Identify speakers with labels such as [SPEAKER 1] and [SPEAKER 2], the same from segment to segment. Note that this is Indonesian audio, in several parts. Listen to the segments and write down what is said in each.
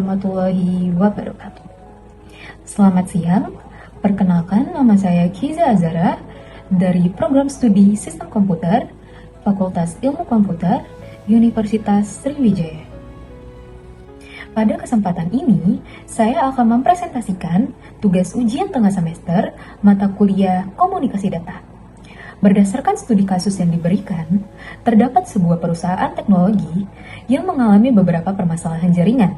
[SPEAKER 1] warahmatullahi wabarakatuh. Selamat siang, perkenalkan nama saya Kiza Azara dari Program Studi Sistem Komputer, Fakultas Ilmu Komputer, Universitas Sriwijaya. Pada kesempatan ini, saya akan mempresentasikan tugas ujian tengah semester mata kuliah Komunikasi Data. Berdasarkan studi kasus yang diberikan, terdapat sebuah perusahaan teknologi yang mengalami beberapa permasalahan jaringan,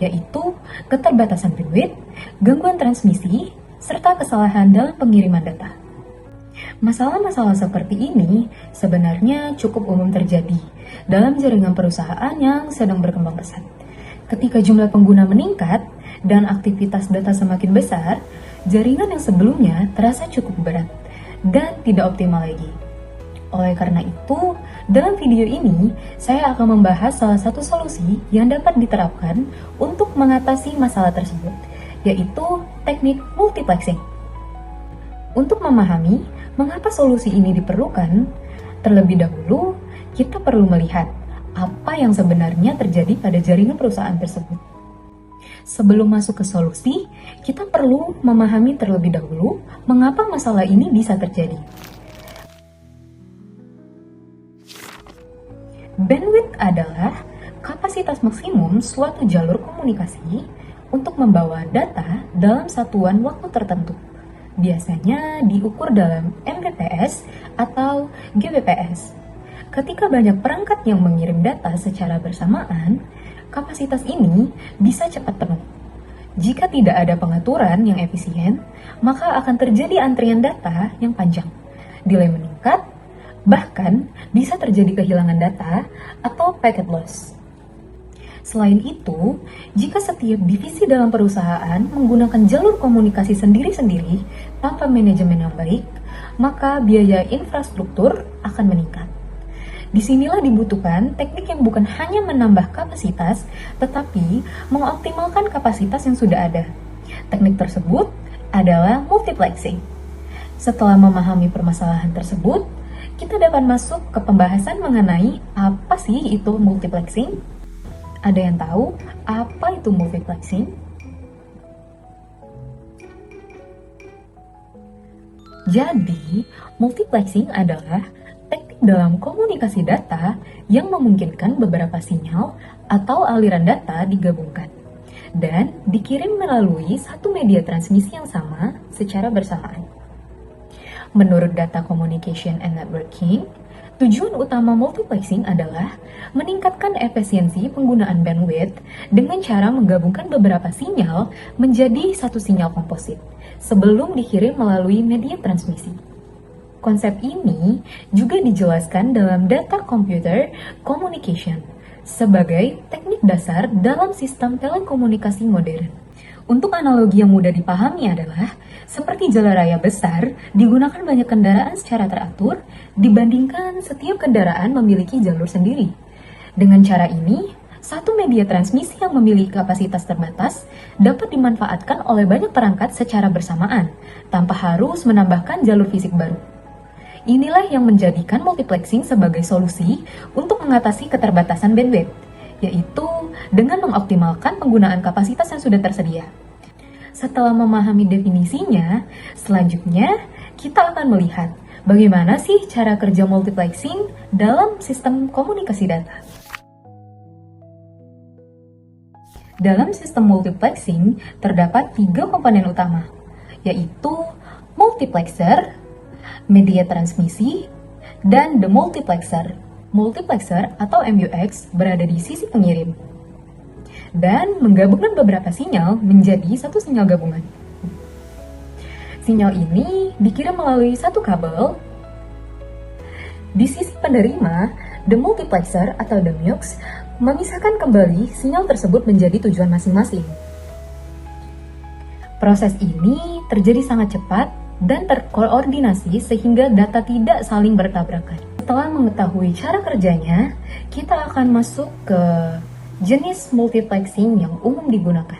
[SPEAKER 1] yaitu keterbatasan bandwidth, gangguan transmisi, serta kesalahan dalam pengiriman data. Masalah-masalah seperti ini sebenarnya cukup umum terjadi dalam jaringan perusahaan yang sedang berkembang pesat. Ketika jumlah pengguna meningkat dan aktivitas data semakin besar, jaringan yang sebelumnya terasa cukup berat dan tidak optimal lagi. Oleh karena itu, dalam video ini, saya akan membahas salah satu solusi yang dapat diterapkan untuk mengatasi masalah tersebut, yaitu teknik multiplexing. Untuk memahami mengapa solusi ini diperlukan, terlebih dahulu kita perlu melihat apa yang sebenarnya terjadi pada jaringan perusahaan tersebut. Sebelum masuk ke solusi, kita perlu memahami terlebih dahulu mengapa masalah ini bisa terjadi. Bandwidth adalah kapasitas maksimum suatu jalur komunikasi untuk membawa data dalam satuan waktu tertentu. Biasanya diukur dalam Mbps atau Gbps. Ketika banyak perangkat yang mengirim data secara bersamaan, kapasitas ini bisa cepat penuh. Jika tidak ada pengaturan yang efisien, maka akan terjadi antrian data yang panjang, delay meningkat, bahkan bisa terjadi kehilangan data atau packet loss. Selain itu, jika setiap divisi dalam perusahaan menggunakan jalur komunikasi sendiri-sendiri tanpa manajemen yang baik, maka biaya infrastruktur akan meningkat. Disinilah dibutuhkan teknik yang bukan hanya menambah kapasitas, tetapi mengoptimalkan kapasitas yang sudah ada. Teknik tersebut adalah multiplexing. Setelah memahami permasalahan tersebut, kita dapat masuk ke pembahasan mengenai apa sih itu multiplexing. Ada yang tahu apa itu multiplexing? Jadi, multiplexing adalah teknik dalam komunikasi data yang memungkinkan beberapa sinyal atau aliran data digabungkan dan dikirim melalui satu media transmisi yang sama secara bersamaan. Menurut Data Communication and Networking, tujuan utama multiplexing adalah meningkatkan efisiensi penggunaan bandwidth dengan cara menggabungkan beberapa sinyal menjadi satu sinyal komposit sebelum dikirim melalui media transmisi. Konsep ini juga dijelaskan dalam Data Computer Communication sebagai teknik dasar dalam sistem telekomunikasi modern. Untuk analogi yang mudah dipahami adalah seperti jalan raya besar digunakan banyak kendaraan secara teratur dibandingkan setiap kendaraan memiliki jalur sendiri. Dengan cara ini, satu media transmisi yang memiliki kapasitas terbatas dapat dimanfaatkan oleh banyak perangkat secara bersamaan tanpa harus menambahkan jalur fisik baru. Inilah yang menjadikan multiplexing sebagai solusi untuk mengatasi keterbatasan bandwidth, yaitu dengan mengoptimalkan penggunaan kapasitas yang sudah tersedia. Setelah memahami definisinya, selanjutnya kita akan melihat bagaimana sih cara kerja multiplexing dalam sistem komunikasi data. Dalam sistem multiplexing terdapat 3 komponen utama, yaitu multiplexer, media transmisi, dan demultiplexer. Multiplexer atau MUX berada di sisi pengirim dan menggabungkan beberapa sinyal menjadi satu sinyal gabungan. Sinyal ini dikirim melalui satu kabel. Di sisi penerima, demultiplexer atau DMUX memisahkan kembali sinyal tersebut menjadi tujuan masing-masing. Proses ini terjadi sangat cepat dan terkoordinasi sehingga data tidak saling bertabrakan. Setelah mengetahui cara kerjanya, kita akan masuk ke jenis multiplexing yang umum digunakan.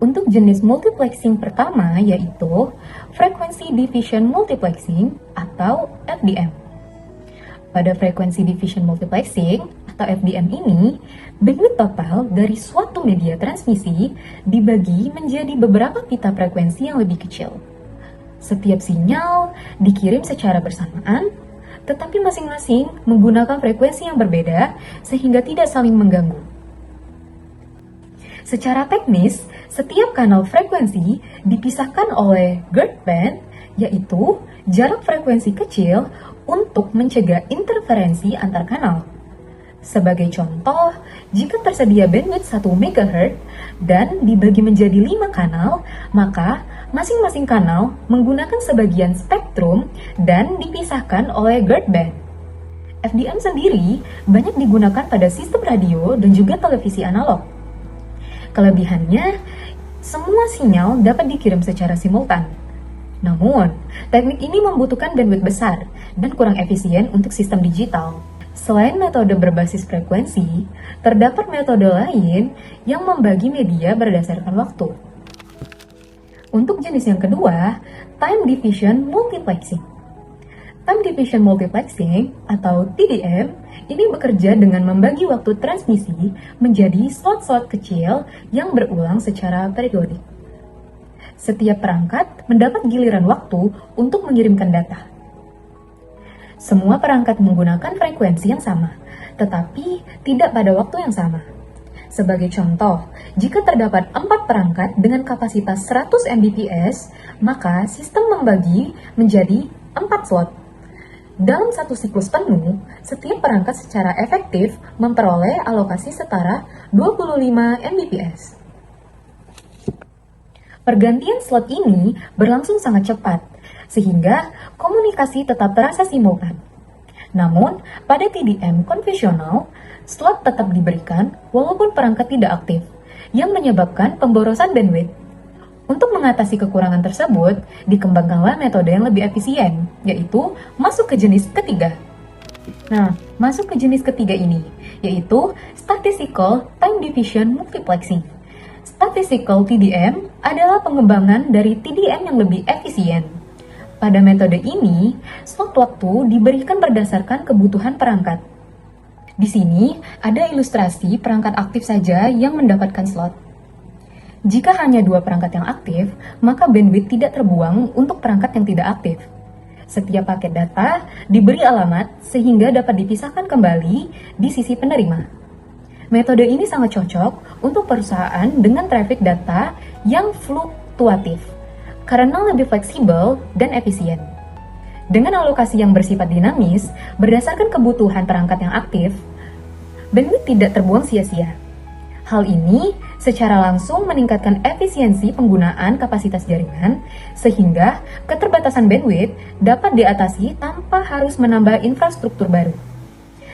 [SPEAKER 1] Untuk jenis multiplexing pertama yaitu Frequency Division Multiplexing atau FDM. Pada Frequency Division Multiplexing atau FDM ini, bandwidth total dari suatu media transmisi dibagi menjadi beberapa pita frekuensi yang lebih kecil. Setiap sinyal dikirim secara bersamaan, tetapi masing-masing menggunakan frekuensi yang berbeda sehingga tidak saling mengganggu. Secara teknis, setiap kanal frekuensi dipisahkan oleh guard band, yaitu jarak frekuensi kecil untuk mencegah interferensi antar kanal. Sebagai contoh, jika tersedia bandwidth 1 MHz dan dibagi menjadi 5 kanal, maka masing-masing kanal menggunakan sebagian spektrum dan dipisahkan oleh guard band. FDM sendiri banyak digunakan pada sistem radio dan juga televisi analog. Kelebihannya, semua sinyal dapat dikirim secara simultan. Namun, teknik ini membutuhkan bandwidth besar dan kurang efisien untuk sistem digital. Selain metode berbasis frekuensi, terdapat metode lain yang membagi media berdasarkan waktu. Untuk jenis yang kedua, Time Division Multiplexing. Time Division Multiplexing atau TDM ini bekerja dengan membagi waktu transmisi menjadi slot-slot kecil yang berulang secara periodik. Setiap perangkat mendapat giliran waktu untuk mengirimkan data. Semua perangkat menggunakan frekuensi yang sama, tetapi tidak pada waktu yang sama. Sebagai contoh, jika terdapat 4 perangkat dengan kapasitas 100 Mbps, maka sistem membagi menjadi 4 slot. Dalam satu siklus penuh, setiap perangkat secara efektif memperoleh alokasi setara 25 Mbps. Pergantian slot ini berlangsung sangat cepat, sehingga komunikasi tetap terasa simultan. Namun, pada TDM konvensional, slot tetap diberikan walaupun perangkat tidak aktif, yang menyebabkan pemborosan bandwidth. Untuk mengatasi kekurangan tersebut, dikembangkanlah metode yang lebih efisien, yaitu masuk ke jenis ketiga. Nah, masuk ke jenis ketiga ini, yaitu Statistical Time Division Multiplexing. Statistical TDM adalah pengembangan dari TDM yang lebih efisien. Pada metode ini, slot waktu diberikan berdasarkan kebutuhan perangkat. Di sini, ada ilustrasi perangkat aktif saja yang mendapatkan slot. Jika hanya 2 perangkat yang aktif, maka bandwidth tidak terbuang untuk perangkat yang tidak aktif. Setiap paket data diberi alamat sehingga dapat dipisahkan kembali di sisi penerima. Metode ini sangat cocok untuk perusahaan dengan traffic data yang fluktuatif, karena lebih fleksibel dan efisien. Dengan alokasi yang bersifat dinamis, berdasarkan kebutuhan perangkat yang aktif, bandwidth tidak terbuang sia-sia. Hal ini secara langsung meningkatkan efisiensi penggunaan kapasitas jaringan, sehingga keterbatasan bandwidth dapat diatasi tanpa harus menambah infrastruktur baru.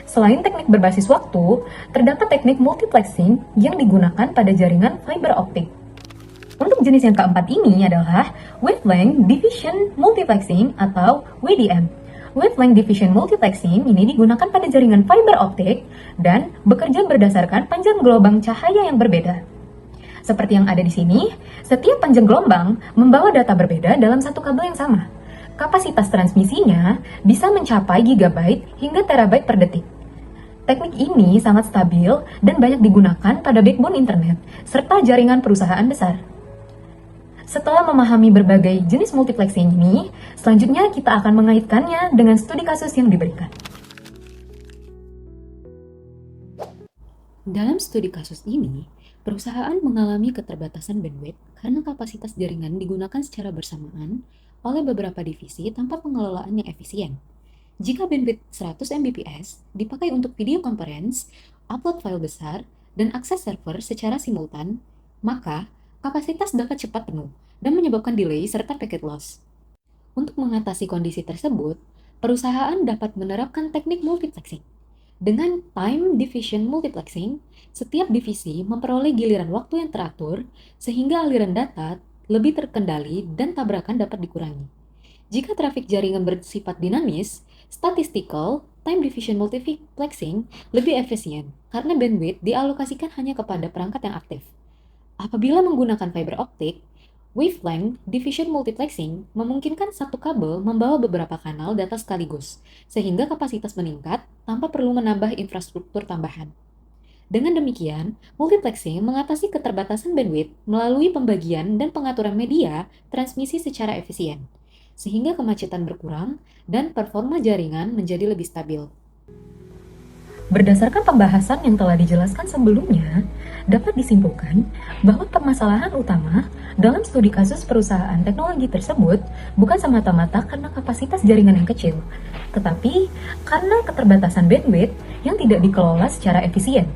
[SPEAKER 1] Selain teknik berbasis waktu, terdapat teknik multiplexing yang digunakan pada jaringan fiber optik. Untuk jenis yang keempat ini adalah Wavelength Division Multiplexing atau WDM. Wavelength Division Multiplexing ini digunakan pada jaringan fiber optik dan bekerja berdasarkan panjang gelombang cahaya yang berbeda. Seperti yang ada di sini, setiap panjang gelombang membawa data berbeda dalam satu kabel yang sama. Kapasitas transmisinya bisa mencapai gigabyte hingga terabyte per detik. Teknik ini sangat stabil dan banyak digunakan pada backbone internet serta jaringan perusahaan besar. Setelah memahami berbagai jenis multiplexing ini, selanjutnya kita akan mengaitkannya dengan studi kasus yang diberikan.
[SPEAKER 2] Dalam studi kasus ini, perusahaan mengalami keterbatasan bandwidth karena kapasitas jaringan digunakan secara bersamaan oleh beberapa divisi tanpa pengelolaan yang efisien. Jika bandwidth 100 Mbps dipakai untuk video conference, upload file besar, dan akses server secara simultan, maka kapasitas dapat cepat penuh dan menyebabkan delay serta packet loss. Untuk mengatasi kondisi tersebut, perusahaan dapat menerapkan teknik multiplexing. Dengan time division multiplexing, setiap divisi memperoleh giliran waktu yang teratur sehingga aliran data lebih terkendali dan tabrakan dapat dikurangi. Jika trafik jaringan bersifat dinamis, statistical time division multiplexing lebih efisien karena bandwidth dialokasikan hanya kepada perangkat yang aktif. Apabila menggunakan fiber optik, Wavelength Diffusion Multiplexing memungkinkan satu kabel membawa beberapa kanal data sekaligus, sehingga kapasitas meningkat tanpa perlu menambah infrastruktur tambahan. Dengan demikian, multiplexing mengatasi keterbatasan bandwidth melalui pembagian dan pengaturan media transmisi secara efisien, sehingga kemacetan berkurang dan performa jaringan menjadi lebih stabil.
[SPEAKER 1] Berdasarkan pembahasan yang telah dijelaskan sebelumnya, dapat disimpulkan bahwa permasalahan utama dalam studi kasus perusahaan teknologi tersebut bukan semata-mata karena kapasitas jaringan yang kecil, tetapi karena keterbatasan bandwidth yang tidak dikelola secara efisien.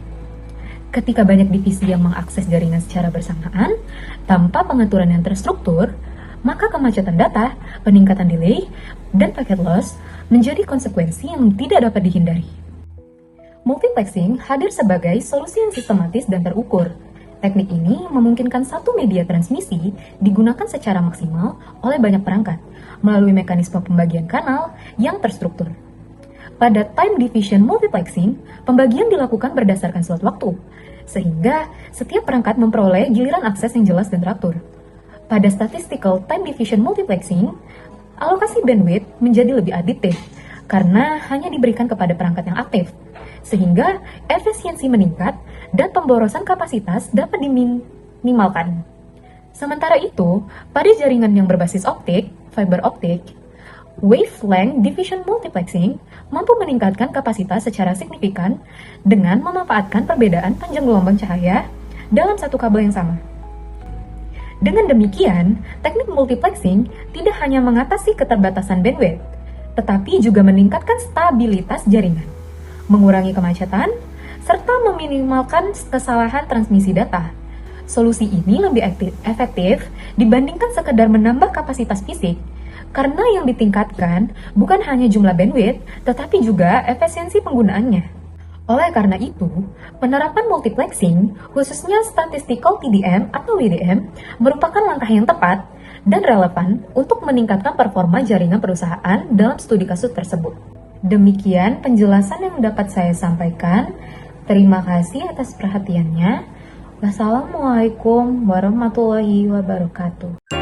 [SPEAKER 1] Ketika banyak divisi yang mengakses jaringan secara bersamaan, tanpa pengaturan yang terstruktur, maka kemacetan data, peningkatan delay, dan packet loss menjadi konsekuensi yang tidak dapat dihindari. Multiplexing hadir sebagai solusi yang sistematis dan terukur. Teknik ini memungkinkan satu media transmisi digunakan secara maksimal oleh banyak perangkat melalui mekanisme pembagian kanal yang terstruktur. Pada time division multiplexing, pembagian dilakukan berdasarkan slot waktu, sehingga setiap perangkat memperoleh giliran akses yang jelas dan teratur. Pada statistical time division multiplexing, alokasi bandwidth menjadi lebih aditif karena hanya diberikan kepada perangkat yang aktif, sehingga efisiensi meningkat dan pemborosan kapasitas dapat diminimalkan. Sementara itu, pada jaringan yang berbasis optik, fiber optik, wavelength diffusion multiplexing mampu meningkatkan kapasitas secara signifikan dengan memanfaatkan perbedaan panjang gelombang cahaya dalam satu kabel yang sama. Dengan demikian, teknik multiplexing tidak hanya mengatasi keterbatasan bandwidth, tetapi juga meningkatkan stabilitas jaringan, mengurangi kemacetan, serta meminimalkan kesalahan transmisi data. Solusi ini lebih efektif dibandingkan sekedar menambah kapasitas fisik, karena yang ditingkatkan bukan hanya jumlah bandwidth, tetapi juga efisiensi penggunaannya. Oleh karena itu, penerapan multiplexing, khususnya statistical TDM atau WDM, merupakan langkah yang tepat dan relevan untuk meningkatkan performa jaringan perusahaan dalam studi kasus tersebut. Demikian penjelasan yang dapat saya sampaikan. Terima kasih atas perhatiannya. Wassalamualaikum warahmatullahi wabarakatuh.